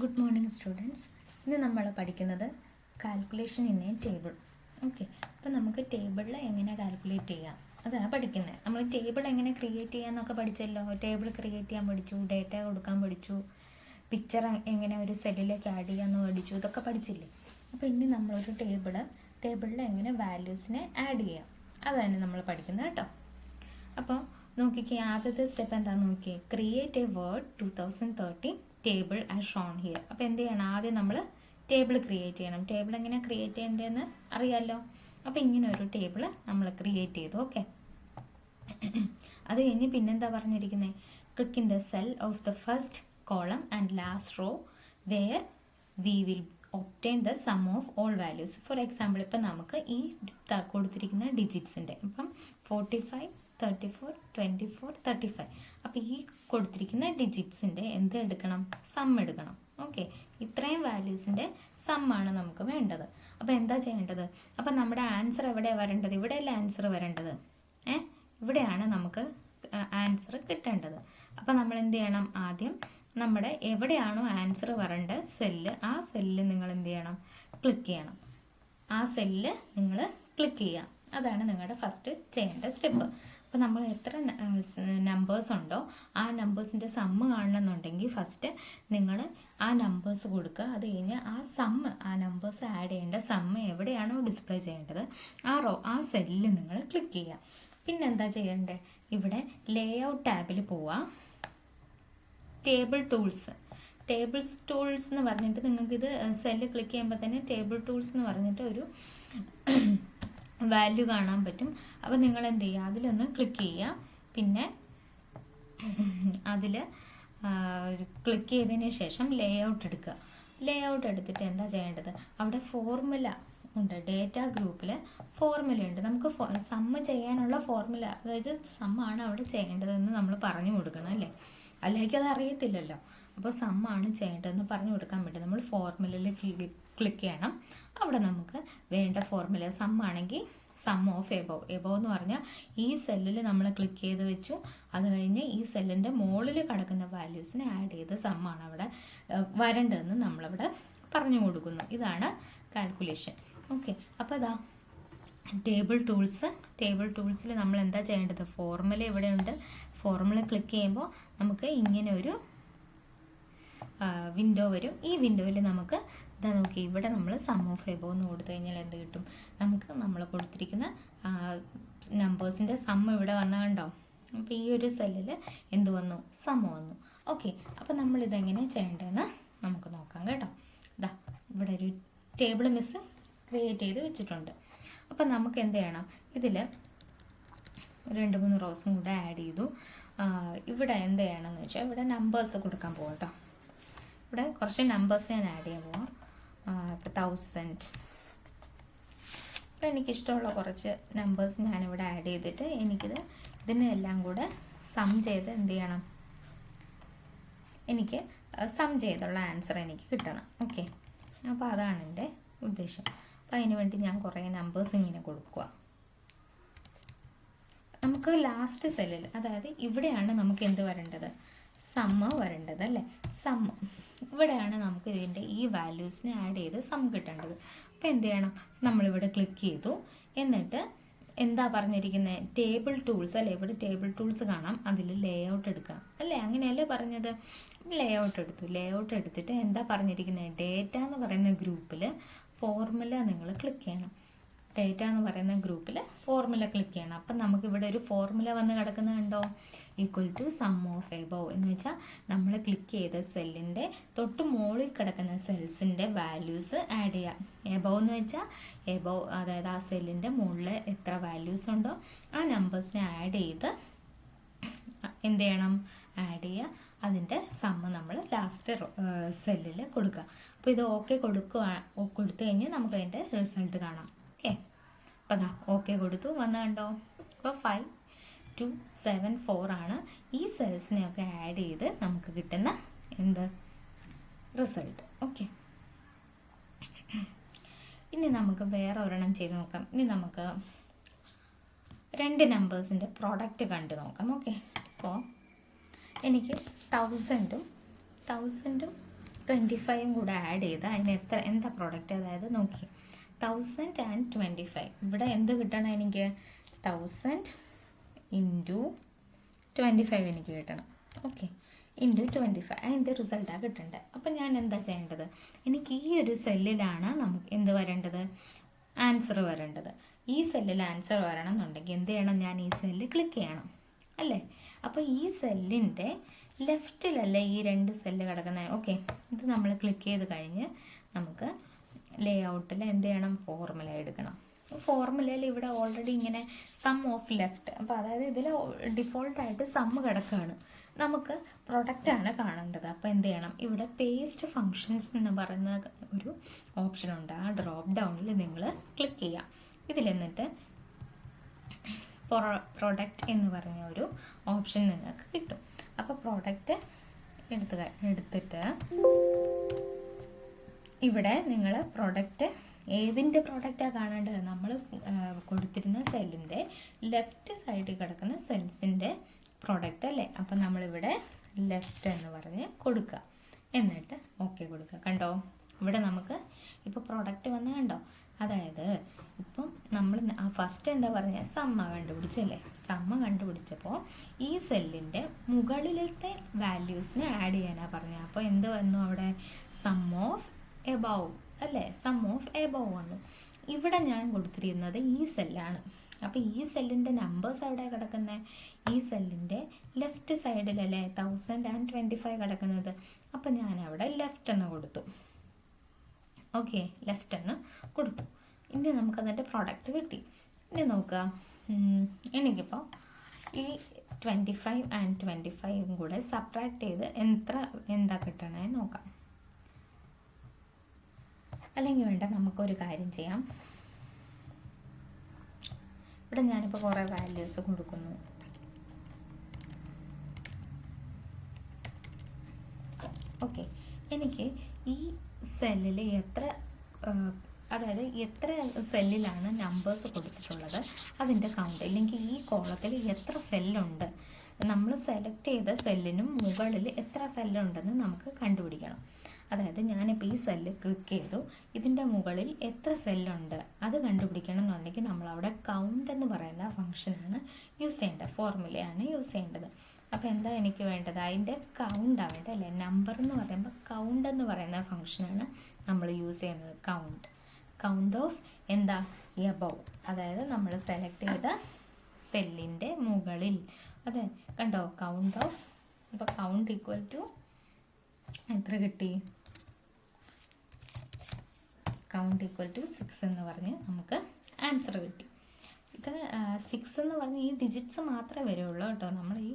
Good morning students. ഇന്ന് നമ്മൾ പഠിക്കുന്നത് calculation in A table. Okay, അപ്പോൾ നമുക്ക് ടേബിളിൽ എങ്ങനെ കാൽക്കുലേറ്റ് ചെയ്യാം അതാണ് പഠിക്കുന്നത്. നമ്മൾ ടേബിൾ എങ്ങനെ ക്രിയേറ്റ് ചെയ്യാമെന്നൊക്കെ പഠിച്ചല്ലോ. ടേബിൾ ക്രിയേറ്റ് ചെയ്യാൻ പഠിച്ചു, ഡേറ്റ കൊടുക്കാൻ പഠിച്ചു, പിക്ചർ എങ്ങനെ ഒരു സെല്ലിലേക്ക് ആഡ് ചെയ്യാമെന്ന് പഠിച്ചു, ഇതൊക്കെ പഠിച്ചില്ലേ. അപ്പോൾ ഇനി നമ്മളൊരു ടേബിളിൽ എങ്ങനെ വാല്യൂസിനെ ആഡ് ചെയ്യാം അതാണ് നമ്മൾ പഠിക്കുന്നത് കേട്ടോ. അപ്പോൾ നോക്കിക്കേ, ആദ്യത്തെ സ്റ്റെപ്പ് എന്താണെന്ന് നോക്കിയേ. Create A word 2013 table as shown here. അപ്പോൾ എന്ത് ചെയ്യണം, ആദ്യം നമ്മൾ ടേബിൾ ക്രിയേറ്റ് ചെയ്യണം. ടേബിൾ എങ്ങനെ ക്രിയേറ്റ് ചെയ്യേണ്ടതെന്ന് അറിയാമല്ലോ. അപ്പോൾ ഇങ്ങനെ ഒരു ടേബിൾ നമ്മൾ ക്രിയേറ്റ് ചെയ്തു. ഓക്കെ, അത് കഴിഞ്ഞ് പിന്നെന്താ പറഞ്ഞിരിക്കുന്നത്, click in the cell of the first column and last raw where we will obtain the sum of all values. For example, ഇപ്പം നമുക്ക് ഈ കൊടുത്തിരിക്കുന്ന ഡിജിറ്റ്സിൻ്റെ ഇപ്പം 45, 34, 24, 35. അപ്പോൾ ഈ കൊടുത്തിരിക്കുന്ന ഡിജിറ്റ്സിൻ്റെ എന്ത് എടുക്കണം, സം എടുക്കണം. ഓക്കെ, ഇത്രയും വാല്യൂസിൻ്റെ സമ്മാണ് നമുക്ക് വേണ്ടത്. അപ്പോൾ എന്താ ചെയ്യേണ്ടത്, അപ്പോൾ നമ്മുടെ ആൻസർ എവിടെയാണ് വരേണ്ടത്, ഇവിടെയല്ല ആൻസർ വരേണ്ടത്, ഇവിടെയാണ് നമുക്ക് ആൻസർ കിട്ടേണ്ടത്. അപ്പോൾ നമ്മൾ എന്ത് ചെയ്യണം, ആദ്യം നമ്മുടെ എവിടെയാണോ ആൻസർ വരേണ്ട സെല്ല്, ആ സെല്ല് നിങ്ങൾ എന്ത് ചെയ്യണം, ക്ലിക്ക് ചെയ്യണം. ആ സെല്ല് നിങ്ങൾ ക്ലിക്ക് ചെയ്യുക. അതാണ് നിങ്ങളുടെ ഫസ്റ്റ് ചെയ്യേണ്ട സ്റ്റെപ്പ്. അപ്പോൾ നമ്മൾ എത്ര നമ്പേഴ്സ് ഉണ്ടോ ആ നമ്പേഴ്സിൻ്റെ സമ്മ് കാണണമെന്നുണ്ടെങ്കിൽ ഫസ്റ്റ് നിങ്ങൾ ആ നമ്പേഴ്സ് കൊടുക്കുക. അത് കഴിഞ്ഞ് ആ നമ്പേഴ്സ് ആഡ് ചെയ്യേണ്ട സമ്മ് എവിടെയാണോ ഡിസ്പ്ലേ ചെയ്യേണ്ടത് ആ സെല്ലിൽ നിങ്ങൾ ക്ലിക്ക് ചെയ്യുക. പിന്നെന്താ ചെയ്യേണ്ടത്, ഇവിടെ ലേ ഔട്ട് ടാബിൽ പോവുക. ടേബിൾ ടൂൾസ് എന്ന് പറഞ്ഞിട്ട് നിങ്ങൾക്കിത് സെല്ല് ക്ലിക്ക് ചെയ്യുമ്പോൾ തന്നെ ടേബിൾ ടൂൾസ് എന്ന് പറഞ്ഞിട്ട് ഒരു വാല്യൂ കാണാൻ പറ്റും. അപ്പോൾ നിങ്ങൾ എന്ത് ചെയ്യുക, അതിലൊന്ന് ക്ലിക്ക് ചെയ്യുക. പിന്നെ അതിൽ ക്ലിക്ക് ചെയ്തതിന് ശേഷം ലേ ഔട്ട് എടുക്കുക. ലേ ഔട്ട് എടുത്തിട്ട് എന്താ ചെയ്യേണ്ടത്, അവിടെ ഫോർമുല ഉണ്ട്. ഡേറ്റ ഗ്രൂപ്പിൽ ഫോർമുല ഉണ്ട്. നമുക്ക് സമ്മ് ചെയ്യാനുള്ള ഫോർമുല, അതായത് സമ്മാണ് അവിടെ ചെയ്യേണ്ടതെന്ന് നമ്മൾ പറഞ്ഞു കൊടുക്കണം അല്ലേ, അല്ലെങ്കിൽ അത് അറിയത്തില്ലല്ലോ. അപ്പോൾ സമ്മാണ് ചെയ്യേണ്ടതെന്ന് പറഞ്ഞു കൊടുക്കാൻ വേണ്ടി നമ്മൾ ഫോർമുലയിൽ ക്ലിക്ക് ചെയ്യണം. അവിടെ നമുക്ക് വേണ്ട ഫോർമുല സമ്മാണെങ്കിൽ സം ഓഫ് എബോവ് എന്ന് പറഞ്ഞാൽ ഈ സെല്ലിൽ നമ്മൾ ക്ലിക്ക് ചെയ്ത് വെച്ചു. അത് കഴിഞ്ഞ് ഈ സെല്ലിൻ്റെ മുകളിൽ കിടക്കുന്ന വാല്യൂസിനെ ആഡ് ചെയ്ത് സമ്മാണ് അവിടെ വരേണ്ടതെന്ന് നമ്മളവിടെ പറഞ്ഞു കൊടുക്കുന്നു. ഇതാണ് കാൽക്കുലേഷൻ. ഓക്കെ, അപ്പോൾ അതാ ടേബിൾ ടൂൾസിൽ നമ്മൾ എന്താ ചെയ്യേണ്ടത്, ഫോർമുല ഇവിടെ ഉണ്ട്. ഫോർമുല ക്ലിക്ക് ചെയ്യുമ്പോൾ നമുക്ക് ഇങ്ങനെ ഒരു വിൻഡോ വരും. ഈ വിൻഡോയിൽ നമുക്ക് ഇതാ നോക്കി, ഇവിടെ നമ്മൾ സം ഓഫ് എബോവ് എന്ന് കൊടുത്തു കഴിഞ്ഞാൽ എന്ത് കിട്ടും, നമുക്ക് നമ്മൾ കൊടുത്തിരിക്കുന്ന നമ്പേഴ്സിൻ്റെ സം ഇവിടെ വന്ന കണ്ടോ. അപ്പോൾ ഈ ഒരു സെല്ലിൽ എന്ത് വന്നു, സം വന്നു. ഓക്കെ, അപ്പോൾ നമ്മളിതെങ്ങനെ ചെയ്യേണ്ടതെന്ന് നമുക്ക് നോക്കാം കേട്ടോ. ഇതാ ഇവിടെ ഒരു ടേബിൾ മിസ് ക്രിയേറ്റ് ചെയ്ത് വെച്ചിട്ടുണ്ട്. അപ്പോൾ നമുക്ക് എന്ത് ചെയ്യണം, ഇതിൽ 2-3 റോസും കൂടെ ആഡ് ചെയ്തു. ഇവിടെ എന്ത് ചെയ്യണമെന്ന് വെച്ചാൽ ഇവിടെ നമ്പേഴ്സ് കൊടുക്കാൻ പോകാം കേട്ടോ. ഇവിടെ കുറച്ച് നമ്പേഴ്സ് ഞാൻ ആഡ് ചെയ്യാൻ പോവാം. ഇപ്പോൾ 1000. അപ്പോൾ എനിക്കിഷ്ടമുള്ള കുറച്ച് നമ്പേഴ്സ് ഞാനിവിടെ ആഡ് ചെയ്തിട്ട് ഇതിനെല്ലാം കൂടെ സം ചെയ്ത് എന്ത് ചെയ്യണം, എനിക്ക് സം ചെയ്തുള്ള ആൻസർ എനിക്ക് കിട്ടണം. ഓക്കെ, അപ്പോൾ അതാണ് എൻ്റെ ഉദ്ദേശം. അപ്പോൾ അതിന് വേണ്ടി ഞാൻ കുറേ നമ്പേഴ്സ് ഇങ്ങനെ കൊടുക്കുക. നമുക്ക് ലാസ്റ്റ് സെല്ലിൽ, അതായത് ഇവിടെയാണ് നമുക്ക് എന്ത് വരേണ്ടത്, സമ്മ് വരേണ്ടത് അല്ലേ. സമ്മ് ഇവിടെയാണ് നമുക്ക് ഇതിൻ്റെ ഈ വാല്യൂസിനെ ആഡ് ചെയ്ത് സം കിട്ടേണ്ടത്. അപ്പോൾ എന്ത് ചെയ്യണം, നമ്മളിവിടെ ക്ലിക്ക് ചെയ്തു. എന്നിട്ട് എന്താ പറഞ്ഞിരിക്കുന്നത്, ടേബിൾ ടൂൾസ് അല്ലേ, ഇവിടെ ടേബിൾ ടൂൾസ് കാണാം. അതിൽ ലേ ഔട്ട് എടുക്കാം അല്ലേ, അങ്ങനെയല്ലേ പറഞ്ഞത്. ലേ ഔട്ട് എടുത്തു. ലേ ഔട്ട് എടുത്തിട്ട് എന്താ പറഞ്ഞിരിക്കുന്നത്, ഡേറ്റ എന്ന് പറയുന്ന ഗ്രൂപ്പിൽ ഫോർമുല നിങ്ങൾ ക്ലിക്ക് ചെയ്യണം. ഡേറ്റ എന്ന് പറയുന്ന ഗ്രൂപ്പിൽ ഫോർമുല ക്ലിക്ക് ചെയ്യണം. അപ്പം നമുക്കിവിടെ ഒരു ഫോർമുല വന്ന് കിടക്കുന്നത് കണ്ടോ, equal to sum of above എന്ന് വെച്ചാൽ നമ്മൾ ക്ലിക്ക് ചെയ്ത സെല്ലിൻ്റെ തൊട്ട് മുകളിൽ കിടക്കുന്ന സെൽസിൻ്റെ വാല്യൂസ് ആഡ് ചെയ്യാം. എബോവ് എന്ന് വെച്ചാൽ എബോവ്, അതായത് ആ സെല്ലിൻ്റെ മുകളിൽ എത്ര വാല്യൂസ് ഉണ്ടോ ആ നമ്പേഴ്സിനെ ആഡ് ചെയ്ത് എന്ത് ചെയ്യണം, ആഡ് ചെയ്യുക. അതിൻ്റെ സമ്മ് നമ്മൾ ലാസ്റ്റ് സെല്ലിൽ കൊടുക്കുക. അപ്പോൾ ഇത് ഓക്കെ കൊടുത്തു കഴിഞ്ഞ് നമുക്ക് അതിൻ്റെ റിസൾട്ട് കാണാം. ഓക്കെ, അപ്പോൾ അതാ ഓക്കെ കൊടുത്തു വന്ന് കണ്ടോ. അപ്പോൾ 5274 ആണ് ഈ സെൽസിനെയൊക്കെ ആഡ് ചെയ്ത് നമുക്ക് കിട്ടുന്ന റിസൾട്ട്. ഓക്കെ, ഇനി നമുക്ക് വേറെ ഒരെണ്ണം ചെയ്ത് നോക്കാം. ഇനി നമുക്ക് 2 നമ്പേഴ്സിൻ്റെ പ്രോഡക്റ്റ് കണ്ടു നോക്കാം. ഓക്കെ, അപ്പോൾ എനിക്ക് 1000-ഉം 25 കൂടെ ആഡ് ചെയ്ത് അതിന് എന്താ പ്രോഡക്റ്റ്, അതായത് നോക്കി 1025 ഇവിടെ എന്ത് കിട്ടണം എനിക്ക്, 1000 ഇൻറ്റു 25 എനിക്ക് കിട്ടണം. ഓക്കെ, ഇൻറ്റു 25 അതിൻ്റെ റിസൾട്ടാണ് കിട്ടേണ്ടത്. അപ്പം ഞാൻ എന്താ ചെയ്യേണ്ടത്, എനിക്ക് ഈ ഒരു സെല്ലിലാണ് നമുക്ക് എന്ത് വരേണ്ടത്, ആൻസർ വരേണ്ടത്. ഈ സെല്ലിൽ ആൻസർ വരണം എന്നുണ്ടെങ്കിൽ എന്ത് ചെയ്യണം, ഞാൻ ഈ സെല്ല് ക്ലിക്ക് ചെയ്യണം അല്ലേ. അപ്പോൾ ഈ സെല്ലിൻ്റെ ലെഫ്റ്റിലല്ലേ ഈ 2 സെല്ല് കിടക്കുന്നത്. ഓക്കെ, ഇത് നമ്മൾ ക്ലിക്ക് ചെയ്ത് കഴിഞ്ഞ് നമുക്ക് ലേ ഔട്ടിൽ എന്ത് ചെയ്യണം, ഫോർമുല എടുക്കണം. ഫോർമുലയിൽ ഇവിടെ ഓൾറെഡി ഇങ്ങനെ സം ഓഫ് ലെഫ്റ്റ്, അപ്പോൾ അതായത് ഇതിൽ ഡിഫോൾട്ടായിട്ട് സമ്മ് കിടക്കുകയാണ്, നമുക്ക് പ്രൊഡക്റ്റാണ് കാണേണ്ടത്. അപ്പോൾ എന്ത് ചെയ്യണം, ഇവിടെ പേസ്റ്റ് ഫങ്ഷൻസ് എന്ന് പറയുന്ന ഒരു ഓപ്ഷൻ ഉണ്ട്. ആ ഡ്രോപ്പ് ഡൗണിൽ നിങ്ങൾ ക്ലിക്ക് ചെയ്യാം. ഇതിൽ എന്നിട്ട് പ്രൊഡക്റ്റ് എന്ന് പറഞ്ഞ ഒരു ഓപ്ഷൻ നിങ്ങൾക്ക് കിട്ടും. അപ്പോൾ പ്രോഡക്റ്റ് എടുത്തിട്ട് ഇവിടെ നിങ്ങൾ പ്രൊഡക്റ്റ് ഏതിൻ്റെ പ്രോഡക്റ്റാണ് കാണേണ്ടത്, നമ്മൾ കൊടുത്തിരുന്ന സെല്ലിൻ്റെ ലെഫ്റ്റ് സൈഡിൽ കിടക്കുന്ന സെൽസിൻ്റെ പ്രോഡക്റ്റ് അല്ലേ. അപ്പം നമ്മളിവിടെ ലെഫ്റ്റ് എന്ന് പറഞ്ഞ് കൊടുക്കുക, എന്നിട്ട് ഓക്കെ കൊടുക്കുക. കണ്ടോ, ഇവിടെ നമുക്ക് ഇപ്പോൾ പ്രോഡക്റ്റ് വന്ന് കണ്ടോ. അതായത് ഇപ്പം നമ്മൾ ഫസ്റ്റ് എന്താ പറഞ്ഞാൽ സമ്മ കണ്ടുപിടിച്ചല്ലേ. സമ്മ കണ്ടുപിടിച്ചപ്പോൾ ഈ സെല്ലിൻ്റെ മുകളിലത്തെ വാല്യൂസിനെ ആഡ് ചെയ്യാനാണ് പറഞ്ഞത്. അപ്പോൾ എന്ത് വന്നു അവിടെ, സം ഓഫ് എബവ് അല്ലേ, സം ഓഫ് എബവ് വന്നു. ഇവിടെ ഞാൻ കൊടുത്തിരിക്കുന്നത് ഈ സെല്ലാണ്. അപ്പോൾ ഈ സെല്ലിൻ്റെ നമ്പേഴ്സ് എവിടെ കിടക്കുന്നത്, ഈ സെല്ലിൻ്റെ ലെഫ്റ്റ് സൈഡിലല്ലേ 1025 കിടക്കുന്നത്. അപ്പോൾ ഞാൻ അവിടെ ലെഫ്റ്റ് എന്ന് കൊടുത്തു. ഓക്കെ, ലെഫ്റ്റ് എന്ന് കൊടുത്തു. ഇനി നമുക്ക് അതിൻ്റെ പ്രോഡക്റ്റ് കിട്ടി. ഇനി നോക്കുക, എനിക്കിപ്പോൾ ഈ 25 ആൻഡ് 25 കൂടെ സബ്ട്രാക്ട് ചെയ്ത് എന്താ കിട്ടണേ നോക്കാം. അല്ലെങ്കിൽ വേണ്ട, നമുക്കൊരു കാര്യം ചെയ്യാം. ഇവിടെ ഞാനിപ്പോൾ കുറേ വാല്യൂസ് കൊടുക്കുന്നു. ഓക്കെ, എനിക്ക് ഈ സെല്ലിൽ അതായത് എത്ര സെല്ലിലാണ് നമ്പേഴ്സ് കൊടുത്തിട്ടുള്ളത് അതിൻ്റെ കൗണ്ട്, ഇല്ലെങ്കിൽ ഈ കോളത്തിൽ എത്ര സെല്ലുണ്ട്, നമ്മൾ സെലക്ട് ചെയ്ത സെല്ലിനും മുകളിൽ എത്ര സെല്ലുണ്ടെന്ന് നമുക്ക് കണ്ടുപിടിക്കണം. അതായത് ഞാനിപ്പോൾ ഈ സെല്ല് ക്ലിക്ക് ചെയ്തു, ഇതിൻ്റെ മുകളിൽ എത്ര സെല്ലുണ്ട് അത് കണ്ടുപിടിക്കണം എന്നുണ്ടെങ്കിൽ നമ്മളവിടെ കൗണ്ട് എന്ന് പറയുന്ന ഫംഗ്ഷനാണ് യൂസ് ചെയ്യേണ്ടത്, ഫോർമുലയാണ് യൂസ് ചെയ്യേണ്ടത്. അപ്പോൾ എന്താ എനിക്ക് വേണ്ടത്, അതിൻ്റെ കൗണ്ട് ആവേണ്ടത് അല്ലേ. നമ്പർ എന്ന് പറയുമ്പോൾ കൗണ്ട് എന്ന് പറയുന്ന ഫംഗ്ഷനാണ് നമ്മൾ യൂസ് ചെയ്യുന്നത്. കൗണ്ട് ഓഫ് എന്താ, എബവ്, അതായത് നമ്മൾ സെലക്ട് ചെയ്ത സെല്ലിൻ്റെ മുകളിൽ. അതെ കണ്ടോ, കൗണ്ട് ഓഫ്, ഇപ്പോൾ കൗണ്ട് ഈക്വൽ ടു എത്ര കിട്ടി, കൗണ്ട് ഈക്വൽ ടു 6 എന്ന് പറഞ്ഞ് നമുക്ക് ആൻസർ കിട്ടി. ഇത് 6 എന്ന് പറഞ്ഞ് ഈ ഡിജിറ്റ്സ് മാത്രമേ വരുള്ളൂ കേട്ടോ. നമ്മൾ ഈ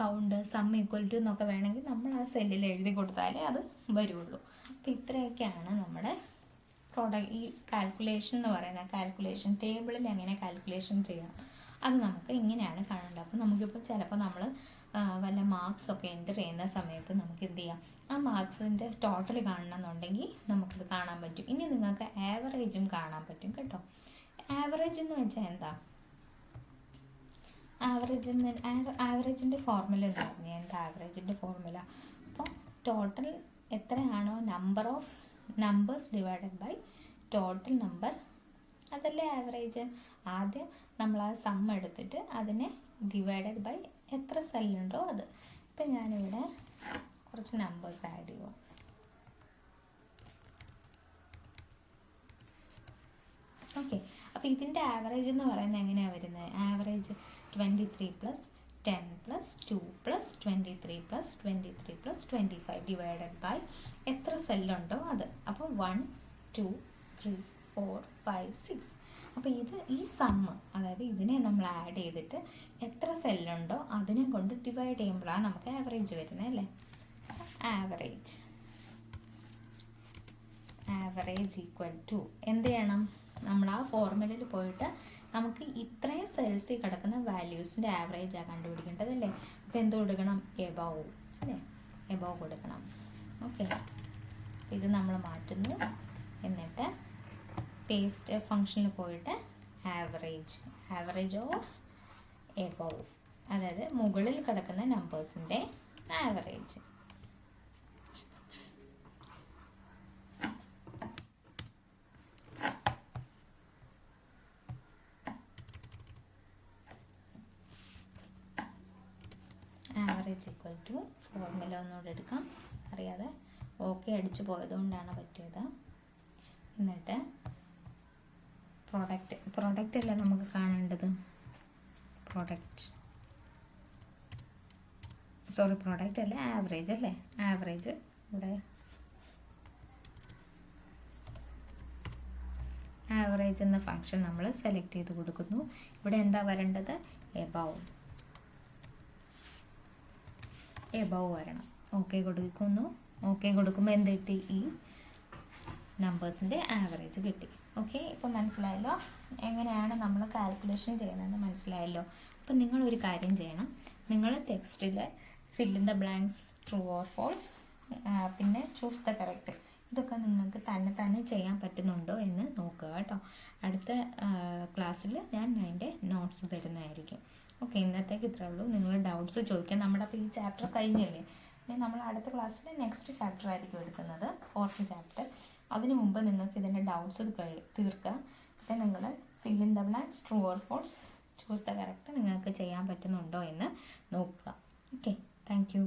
കൗണ്ട് സം ഈക്വൽ ടു എന്നൊക്കെ വേണമെങ്കിൽ നമ്മൾ ആ സെല്ലിൽ എഴുതി കൊടുത്താലേ അത് വരുള്ളൂ. അപ്പോൾ ഇത്രയൊക്കെയാണ് നമ്മുടെ ഈ കാൽക്കുലേഷൻ എന്ന് പറയുന്നത്. കാൽക്കുലേഷൻ ടേബിളിൽ എങ്ങനെ കാൽക്കുലേഷൻ ചെയ്യാം അത് നമുക്ക് ഇങ്ങനെയാണ് കാണേണ്ടത്. അപ്പോൾ നമുക്കിപ്പോൾ ചിലപ്പോൾ നമ്മൾ വല്ല മാർക്സൊക്കെ എൻ്റർ ചെയ്യുന്ന സമയത്ത് നമുക്ക് എന്ത് ചെയ്യാം, ആ മാർക്സിൻ്റെ ടോട്ടൽ കാണണമെന്നുണ്ടെങ്കിൽ നമുക്കത് കാണാൻ പറ്റും. ഇനി നിങ്ങൾക്ക് ആവറേജും കാണാൻ പറ്റും കേട്ടോ. ആവറേജ് എന്ന് വെച്ചാൽ എന്താ, ആവറേജിൻ്റെ ഫോർമുല എന്ന് പറഞ്ഞാൽ എന്താ, ആവറേജിൻ്റെ ഫോർമുല അപ്പോൾ ടോട്ടൽ എത്രയാണോ number of numbers divided by total number, അതല്ലേ ആവറേജ്. ആദ്യം നമ്മൾ ആ സം എടുത്തിട്ട് അതിനെ ഡിവൈഡഡ് ബൈ എത്ര സെല്ലുണ്ടോ അത്. ഇപ്പം ഞാനിവിടെ കുറച്ച് നമ്പേഴ്സ് ആഡ് ചെയ്യുമോ. ഓക്കെ, അപ്പോൾ ഇതിൻ്റെ ആവറേജ് എന്ന് പറയുന്നത് എങ്ങനെയാണ് വരുന്നത്, ആവറേജ് 23 + 10 + 2 + 23 + 23 + 25 ഡിവൈഡഡ് ബൈ എത്ര സെല്ലുണ്ടോ അത്. അപ്പോൾ 1 2 3 4 5 6. അപ്പോൾ ഈ സമ്മ്, അതായത് ഇതിനെ നമ്മൾ ആഡ് ചെയ്തിട്ട് എത്ര സെല്ലുണ്ടോ അതിനെ കൊണ്ട് ഡിവൈഡ് ചെയ്യുമ്പോഴാണ് നമുക്ക് ആവറേജ് വരുന്നത് അല്ലേ. ആവറേജ് ഈക്വൽ ടു എന്ത് ചെയ്യണം, നമ്മൾ ആ ഫോർമുലയിൽ പോയിട്ട് നമുക്ക് ഇത്രയും സെൽസിൽ കിടക്കുന്ന വാല്യൂസിൻ്റെ ആവറേജാണ് കണ്ടുപിടിക്കേണ്ടത് അല്ലേ. അപ്പോൾ എന്ത് കൊടുക്കണം, എബവ് അല്ലേ, എബവ് കൊടുക്കണം. ഓക്കെ, ഇത് നമ്മൾ മാറ്റുന്നു. എന്നിട്ട് പേസ്റ്റ് ഫംഗ്ഷനിൽ പോയിട്ട് ആവറേജ് ഓഫ് എബവ്, അതായത് മുകളിൽ കിടക്കുന്ന നമ്പേഴ്സിൻ്റെ average. Average equal to formula ഒന്നുകൂടെ എടുക്കാം, അറിയാതെ ഓക്കെ അടിച്ചു പോയതുകൊണ്ടാണ് പറ്റിയത്. എന്നിട്ട് പ്രോഡക്റ്റ് അല്ലേ നമുക്ക് കാണേണ്ടത്, പ്രോഡക്റ്റ് അല്ല ആവറേജ് അല്ലേ, ആവറേജ് ഇവിടെ ആവറേജ് എന്ന ഫംഗ്ഷൻ നമ്മൾ സെലക്ട് ചെയ്ത് കൊടുക്കുന്നു. ഇവിടെ എന്താ വരേണ്ടത്, എബവ് വരണം. ഓക്കെ കൊടുക്കുന്നു. ഓക്കെ കൊടുക്കുമ്പോൾ എന്ത് കിട്ടി, ഈ നമ്പേഴ്സിൻ്റെ ആവറേജ് കിട്ടി. ഓക്കെ, ഇപ്പോൾ മനസ്സിലായല്ലോ എങ്ങനെയാണ് നമ്മൾ കാൽക്കുലേഷൻ ചെയ്യുന്നതെന്ന് മനസ്സിലായല്ലോ. അപ്പം നിങ്ങളൊരു കാര്യം ചെയ്യണം, നിങ്ങൾ ടെക്സ്റ്റിൽ fill in the blanks true or false, പിന്നെ ചൂസ് ദ കറക്റ്റ്, ഇതൊക്കെ നിങ്ങൾക്ക് തന്നെ ചെയ്യാൻ പറ്റുന്നുണ്ടോ എന്ന് നോക്കുക കേട്ടോ. അടുത്ത ക്ലാസ്സിൽ ഞാൻ അതിൻ്റെ നോട്ട്സ് തരുന്നതായിരിക്കും. ഓക്കെ, ഇന്നത്തേക്ക് ഇത്രേ ഉള്ളൂ. നിങ്ങൾ ഡൗട്ട്സ് ചോദിക്കാം. നമ്മുടെ അപ്പോൾ ഈ ചാപ്റ്റർ കഴിഞ്ഞില്ലേ, ഇനി നമ്മൾ അടുത്ത ക്ലാസ്സിൽ നെക്സ്റ്റ് ചാപ്റ്റർ ആയിരിക്കും എടുക്കുന്നത്, 4th ചാപ്റ്റർ. അതിനു മുമ്പ് നിങ്ങൾക്ക് ഇതിൻ്റെ ഡൗട്ട്സ് തീർക്കുക. പിന്നെ നിങ്ങൾ fill in the blanks true or false choose the correct നിങ്ങൾക്ക് ചെയ്യാൻ പറ്റുന്നുണ്ടോ എന്ന് നോക്കുക. Okay, thank U.